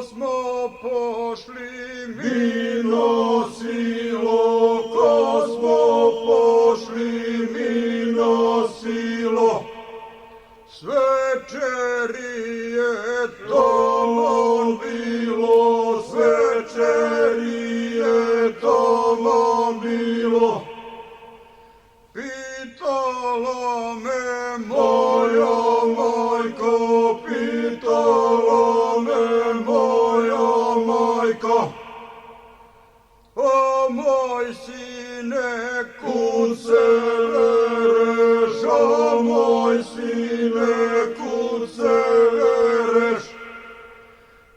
smo pošli, mi nosilo, ko smo pošli, mi nosilo, svečerije domom bilo, svečerije domom bilo. Pitala me moja majko, pitala me moja majka, o moj sine, kud se vereš, o moj sine, kud se vereš,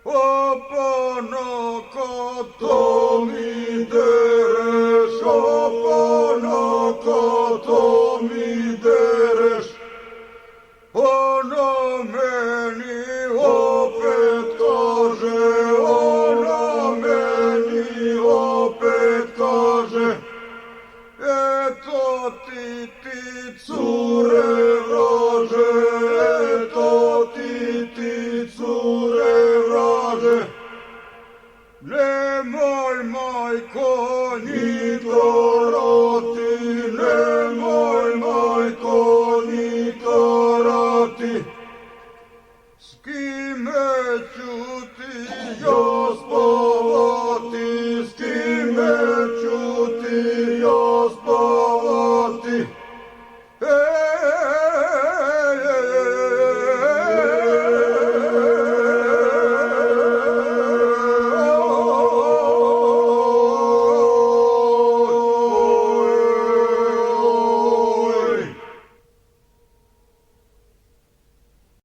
o ponoko to mi dereš, o ponoko to mi dereš, ono meni opet kaže, ono meni opet kaže, eto ti cure vraže, eto ti cure vraže, nemoj majko ni torati, nemoj majko ni torati, s kime ću